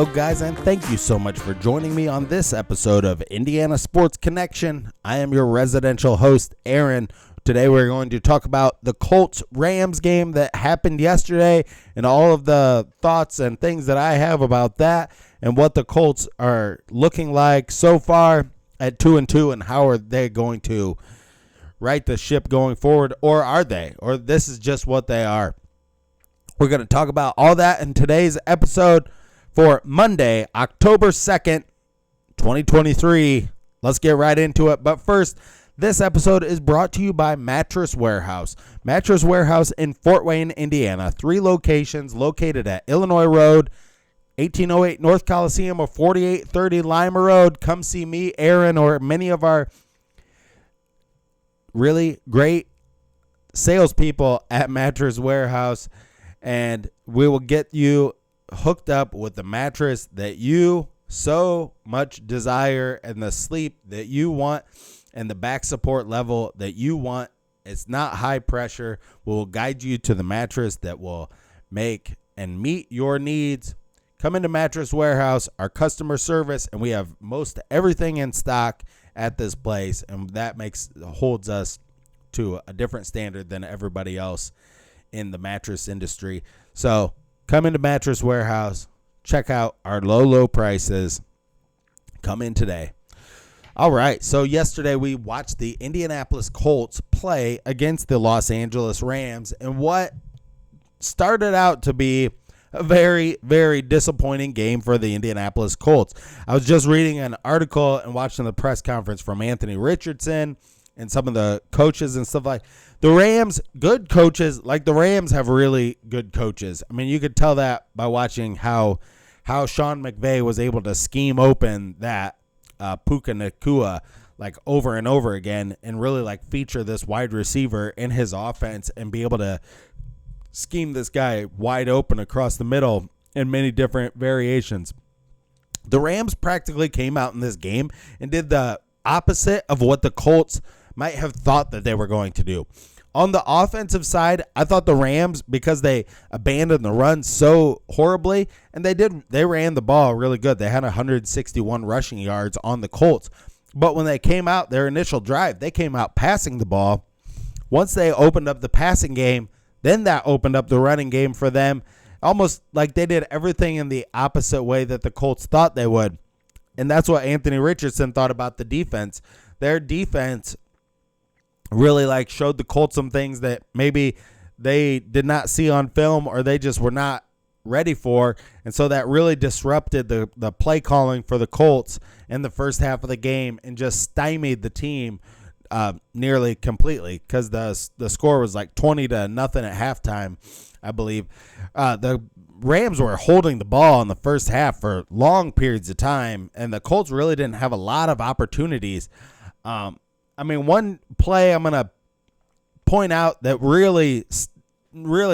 Hello, guys, and thank you so much for joining me on this episode of Indiana Sports Connection. I am your residential host, Aaron. Today, we're going to talk about the Colts-Rams game that happened yesterday and all of the thoughts and things that I have about that and what the Colts are looking like so far at 2-2 and how are they going to right the ship going forward, or are they? Or this is just what they are. We're going to talk about all that in today's episode for Monday, October 2nd, 2023. Let's get right into it. But first, this episode is brought to you by Mattress Warehouse. Mattress Warehouse in Fort Wayne, Indiana. 3 locations located at Illinois Road, 1808 North Coliseum, or 4830 Lima Road. Come see me, Aaron, or many of our really great salespeople at Mattress Warehouse, and we will get you hooked up with the mattress that you so much desire and the sleep that you want and the back support level that you want. It's not high pressure. We'll guide you to the mattress that will make and meet your needs. Come into Mattress Warehouse, our customer service, and we have most everything in stock at this place, and that holds us to a different standard than everybody else in the mattress industry. So come into Mattress Warehouse, check out our low prices. Come in today. All right, so yesterday we watched the Indianapolis Colts play against the Los Angeles Rams, and what started out to be a very, very disappointing game for the Indianapolis Colts. I was just reading an article and watching the press conference from Anthony Richardson and some of the coaches and stuff like the Rams, good coaches. Like the Rams have really good coaches. I mean, you could tell that by watching how Sean McVay was able to scheme open that Puka Nacua like over and over again and really like feature this wide receiver in his offense and be able to scheme this guy wide open across the middle in many different variations. The Rams practically came out in this game and did the opposite of what the Colts might have thought that they were going to do. On the offensive side, I thought the Rams, because they abandoned the run so horribly, and they ran the ball really good. They had 161 rushing yards on the Colts. But when they came out, their initial drive, they came out passing the ball. Once they opened up the passing game, then that opened up the running game for them, almost like they did everything in the opposite way that the Colts thought they would. And that's what Anthony Richardson thought about the defense. Their defense really like showed the Colts some things that maybe they did not see on film or they just were not ready for. And so that really disrupted the play calling for the Colts in the first half of the game and just stymied the team nearly completely, because the score was like 20-0 at halftime, I believe. The Rams were holding the ball in the first half for long periods of time, and the Colts really didn't have a lot of opportunities. One play I'm going to point out that really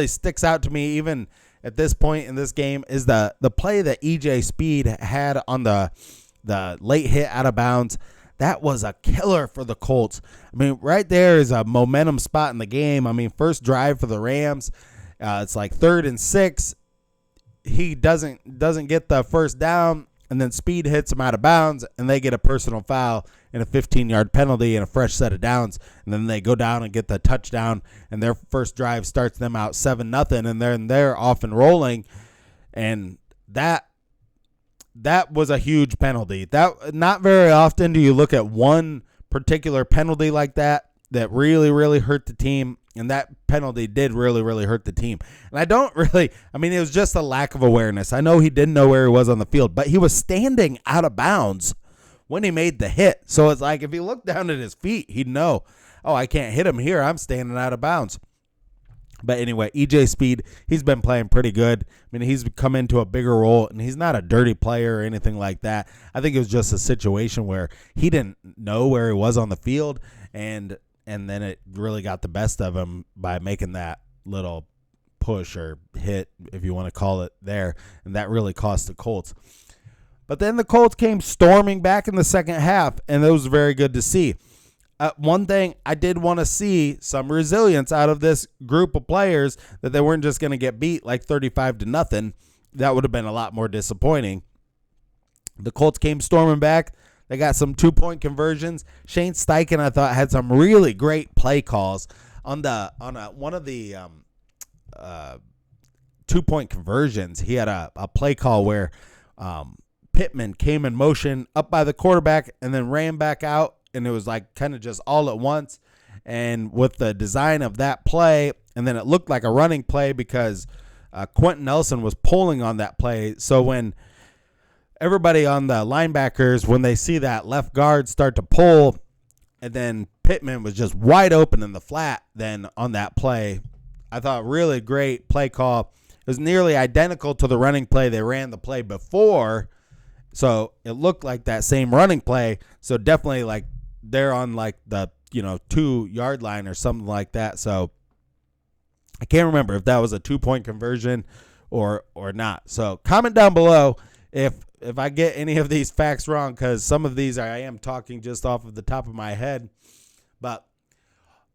sticks out to me even at this point in this game is the play that E.J. Speed had on the late hit out of bounds. That was a killer for the Colts. I mean, right there is a momentum spot in the game. I mean, first drive for the Rams, it's like 3rd and 6. He doesn't get the first down, and then Speed hits him out of bounds, and they get a personal foul and a 15-yard penalty and a fresh set of downs, and then they go down and get the touchdown, and their first drive starts them out 7-0, and then they're off and rolling, and that was a huge penalty. That not very often do you look at one particular penalty like that really, really hurt the team. And that penalty did really, really hurt the team. And it was just a lack of awareness. I know he didn't know where he was on the field, but he was standing out of bounds when he made the hit. So it's like if he looked down at his feet, he'd know, oh, I can't hit him here. I'm standing out of bounds. But anyway, E.J. Speed, he's been playing pretty good. I mean, he's come into a bigger role, and he's not a dirty player or anything like that. I think it was just a situation where he didn't know where he was on the field, and then it really got the best of him by making that little push or hit, if you want to call it there, and that really cost the Colts. But then the Colts came storming back in the second half, and it was very good to see. One thing I did want to see some resilience out of this group of players, that they weren't just going to get beat like 35-0. That would have been a lot more disappointing. The Colts came storming back. They got some 2-point conversions. Shane Steichen, I thought, had some really great play calls on one of the 2-point conversions. He had a play call where Pittman came in motion up by the quarterback and then ran back out, and it was like kind of just all at once. And with the design of that play, and then it looked like a running play because Quentin Nelson was pulling on that play. So when everybody on the linebackers, when they see that left guard start to pull, and then Pittman was just wide open in the flat then on that play, I thought really great play call. It was nearly identical to the running play they ran the play before, so it looked like that same running play. So definitely like they're on like the 2-yard line or something like that. So I can't remember if that was a 2-point conversion or not. So comment down below if I get any of these facts wrong, because some of these I am talking just off of the top of my head. But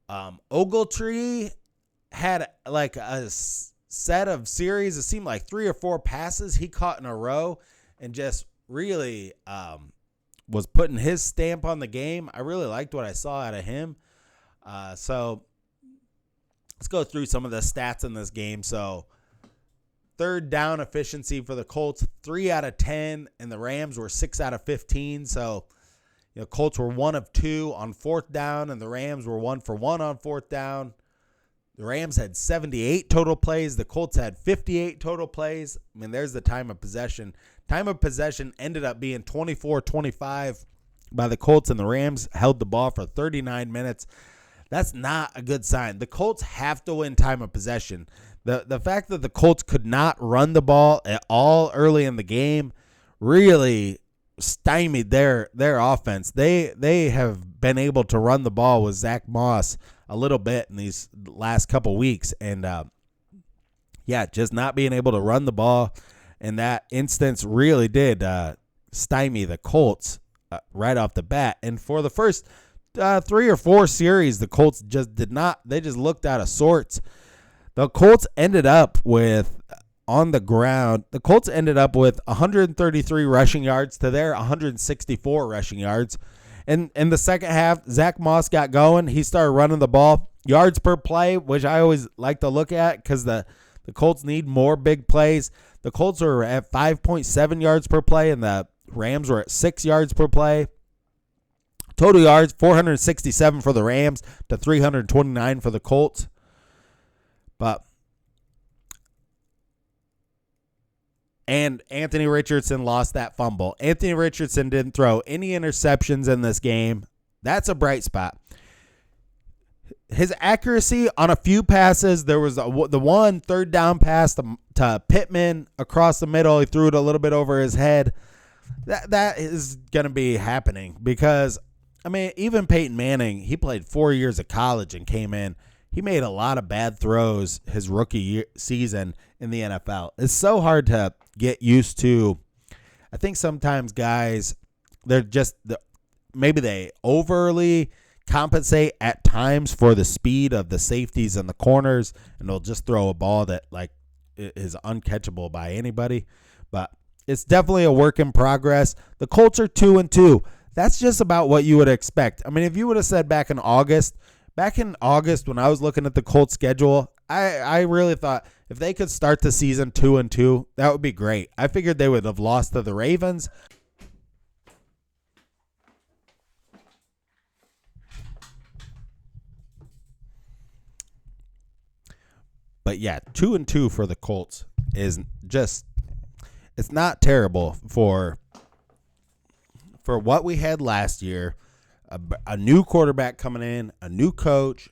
Ogletree had like a set of series. It seemed like 3 or 4 passes he caught in a row and just really was putting his stamp on the game. I really liked what I saw out of him. So let's go through some of the stats in this game. So third down efficiency for the Colts, 3 out of 10, and the Rams were 6 out of 15. So, Colts were 1 of 2 on 4th down, and the Rams were 1 for 1 on 4th down. The Rams had 78 total plays. The Colts had 58 total plays. I mean, there's the time of possession. Time of possession ended up being 24-25 by the Colts, and the Rams held the ball for 39 minutes. That's not a good sign. The Colts have to win time of possession. The fact that the Colts could not run the ball at all early in the game really stymied their offense. They have been able to run the ball with Zach Moss a little bit in these last couple weeks, and just not being able to run the ball in that instance really did stymie the Colts right off the bat. And for the first 3 or 4 series, the Colts just did not. They just looked out of sorts. The Colts ended up with, on the ground, the Colts ended up with 133 rushing yards to their 164 rushing yards. And in the second half, Zach Moss got going. He started running the ball. Yards per play, which I always like to look at because the Colts need more big plays. The Colts were at 5.7 yards per play, and the Rams were at 6 yards per play. Total yards, 467 for the Rams to 329 for the Colts. And Anthony Richardson lost that fumble. Anthony Richardson didn't throw any interceptions in this game. That's a bright spot. His accuracy on a few passes, there was the one 3rd down pass to Pittman across the middle. He threw it a little bit over his head. That is going to be happening because, I mean, even Peyton Manning, he played 4 years of college and came in. He made a lot of bad throws his rookie season in the NFL. It's so hard to get used to. I think sometimes guys, maybe they overly compensate at times for the speed of the safeties and the corners, and they'll just throw a ball that like is uncatchable by anybody. But it's definitely a work in progress. The Colts are 2-2. That's just about what you would expect. I mean, if you would have said back in August when I was looking at the Colts schedule, I really thought if they could start the season 2-2, that would be great. I figured they would have lost to the Ravens. But yeah, 2-2 for the Colts is just, it's not terrible for what we had last year. A new quarterback coming in, a new coach,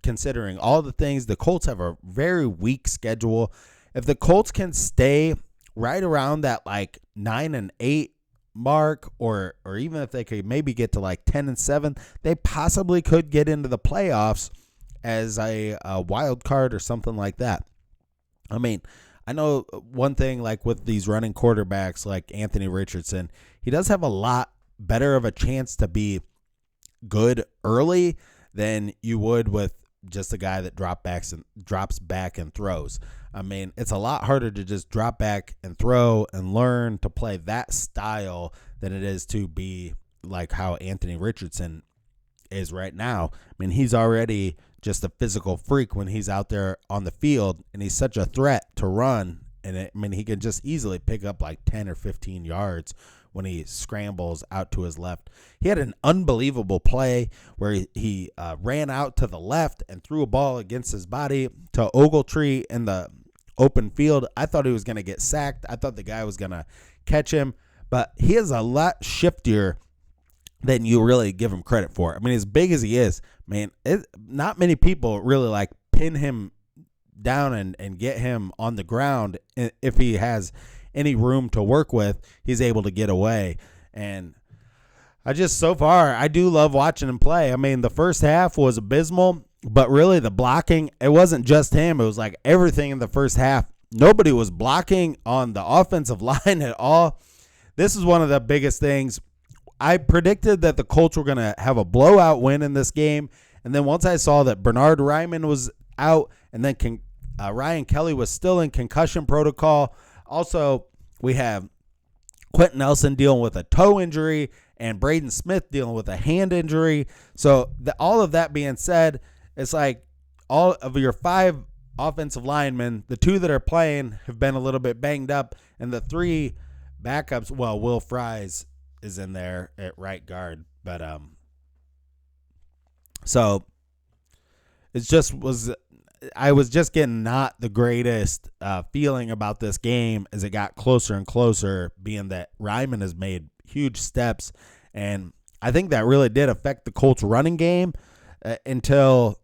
considering all the things. The Colts have a very weak schedule. If the Colts can stay right around that like 9-8 mark, or even if they could maybe get to like 10-7, they possibly could get into the playoffs as a wild card or something like that. I mean, I know one thing, like with these running quarterbacks like Anthony Richardson, he does have a lot better of a chance to be good early than you would with just a guy that drops back and throws. I mean, it's a lot harder to just drop back and throw and learn to play that style than it is to be like how Anthony Richardson is right now. I mean, he's already just a physical freak when he's out there on the field, and he's such a threat to run. And he can just easily pick up like 10 or 15 yards when he scrambles out to his left. He had an unbelievable play where he ran out to the left and threw a ball against his body to Ogletree in the open field. I thought he was going to get sacked. I thought the guy was going to catch him, but he is a lot shiftier than you really give him credit for. I mean, as big as he is, man, not many people really like pin him down and get him on the ground. If he has any room to work with, he's able to get away. And so far, I do love watching him play. I mean, the first half was abysmal, but really the blocking, it wasn't just him. It was like everything in the first half. Nobody was blocking on the offensive line at all. This is one of the biggest things. I predicted that the Colts were going to have a blowout win in this game. And then once I saw that Bernard Ryman was out and then Ryan Kelly was still in concussion protocol. Also, we have Quentin Nelson dealing with a toe injury and Braden Smith dealing with a hand injury. So all of that being said, it's like all of your 5 offensive linemen, the 2 that are playing have been a little bit banged up, and the 3 backups, well, Will Fries is in there at right guard, but so I was just getting not the greatest feeling about this game as it got closer and closer, being that Ryman has made huge steps, and I think that really did affect the Colts running game until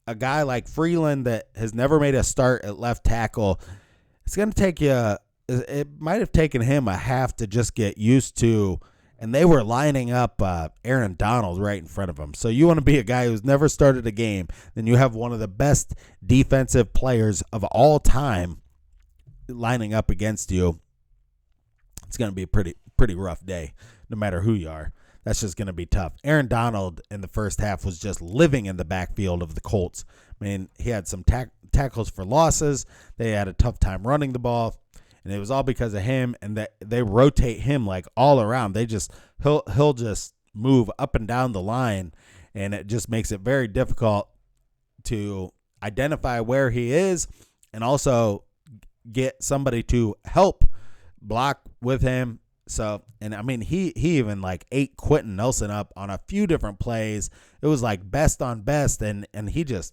a guy like Freeland that has never made a start at left tackle, it's going to take you it might have taken him a half to just get used to, and they were lining up Aaron Donald right in front of him. So you want to be a guy who's never started a game, then you have one of the best defensive players of all time lining up against you. It's going to be a pretty rough day, no matter who you are. That's just going to be tough. Aaron Donald in the first half was just living in the backfield of the Colts. I mean, he had some tackles for losses. They had a tough time running the ball. And it was all because of him, and that they rotate him like all around. He'll just move up and down the line, and it just makes it very difficult to identify where he is and also get somebody to help block with him. So, and I mean, he even like ate Quentin Nelson up on a few different plays. It was like best on best, and he just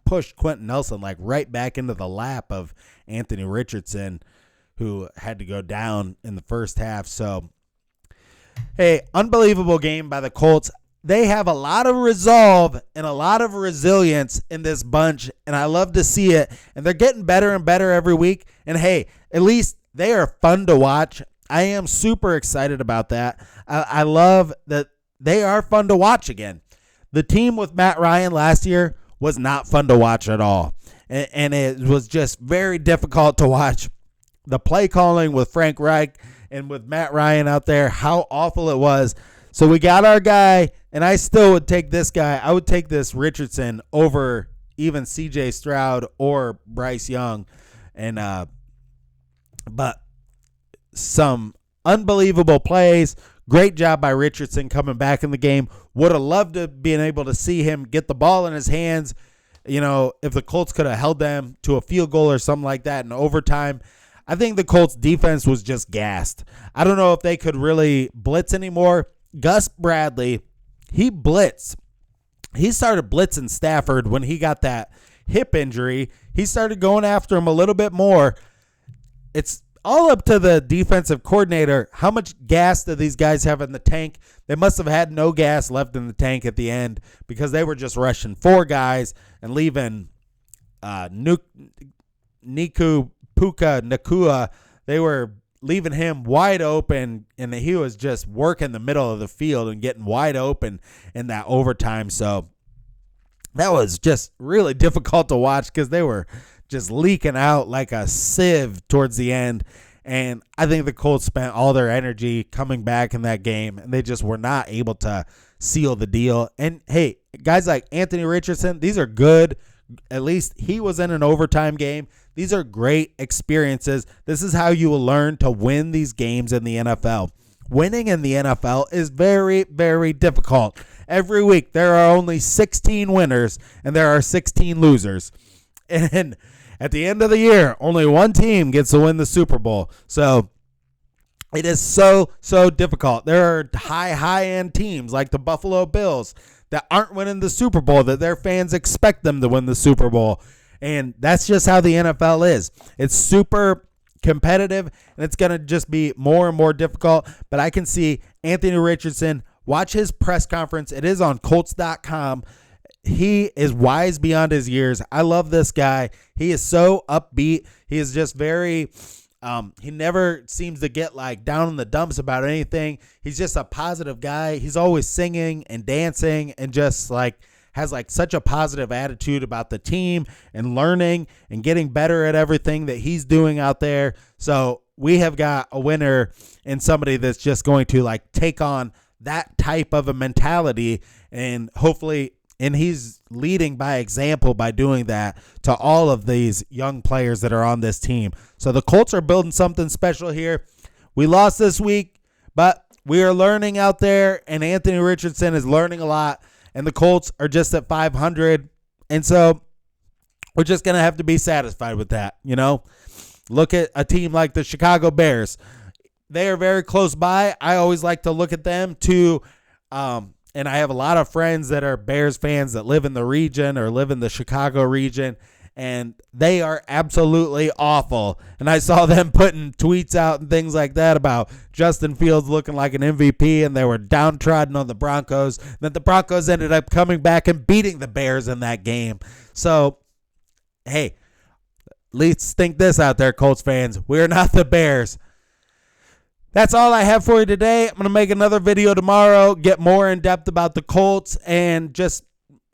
pushed Quentin Nelson like right back into the lap of Anthony Richardson, who had to go down in the first half. So, hey, unbelievable game by the Colts. They have a lot of resolve and a lot of resilience in this bunch, and I love to see it. And they're getting better and better every week. And, hey, at least they are fun to watch. I am super excited about that. I love that they are fun to watch again. The team with Matt Ryan last year was not fun to watch at all, and it was just very difficult to watch. The play calling with Frank Reich and with Matt Ryan out there, how awful it was. So we got our guy, and I still would take this guy. I would take this Richardson over even C.J. Stroud or Bryce Young. And but some unbelievable plays. Great job by Richardson coming back in the game. Would have loved to been able to see him get the ball in his hands. You know, if the Colts could have held them to a field goal or something like that in overtime. I think the Colts defense was just gassed. I don't know if they could really blitz anymore. Gus Bradley, he blitzed. He started blitzing Stafford when he got that hip injury. He started going after him a little bit more. It's all up to the defensive coordinator. How much gas do these guys have in the tank? They must have had no gas left in the tank at the end because they were just rushing 4 guys and leaving Niku Puka Nakua, they were leaving him wide open, and he was just working the middle of the field and getting wide open in that overtime. So that was just really difficult to watch because they were just leaking out like a sieve towards the end. And I think the Colts spent all their energy coming back in that game, and they just were not able to seal the deal. And, hey, guys like Anthony Richardson, these are good. At least he was in an overtime game. These are great experiences. This is how you will learn to win these games in the NFL. Winning in the NFL is very, very difficult. Every week there are only 16 winners and there are 16 losers. And at the end of the year, only one team gets to win the Super Bowl. So it is so, so difficult. There are high-end teams like the Buffalo Bills that aren't winning the Super Bowl, that their fans expect them to win the Super Bowl. And that's just how the NFL is. It's super competitive, and it's going to just be more and more difficult. But I can see Anthony Richardson, watch his press conference. It is on Colts.com. He is wise beyond his years. I love this guy. He is so upbeat. He is just very... he never seems to get like down in the dumps about anything. He's just a positive guy. He's always singing and dancing and just like has like such a positive attitude about the team and learning and getting better at everything that he's doing out there. So we have got a winner in somebody that's just going to like take on that type of a mentality, and hopefully, and he's leading by example by doing that to all of these young players that are on this team. So the Colts are building something special here. We lost this week, but we are learning out there, and Anthony Richardson is learning a lot, and the Colts are just at 500. And so we're just going to have to be satisfied with that, you know. Look at a team like the Chicago Bears. They are very close by. I always like to look at them too. And I have a lot of friends that are Bears fans that live in the region or live in the Chicago region, and they are absolutely awful. And I saw them putting tweets out and things like that about Justin Fields looking like an MVP, and they were downtrodden on the Broncos. Then the Broncos ended up coming back and beating the Bears in that game. So, hey, let's think this out there, Colts fans. We're not the Bears. That's all I have for you today. I'm going to make another video tomorrow, get more in depth about the Colts, and just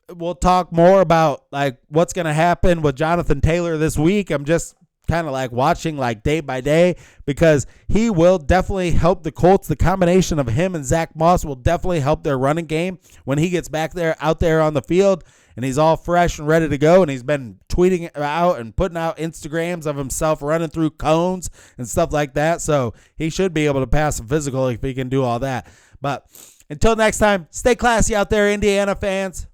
we'll talk more about like what's going to happen with Jonathan Taylor this week. I'm just kind of like watching like day by day because he will definitely help the Colts. The combination of him and Zach Moss will definitely help their running game when he gets back there out there on the field. And he's all fresh and ready to go, and he's been tweeting out and putting out Instagrams of himself running through cones and stuff like that. So he should be able to pass a physical if he can do all that. But until next time, stay classy out there, Indiana fans.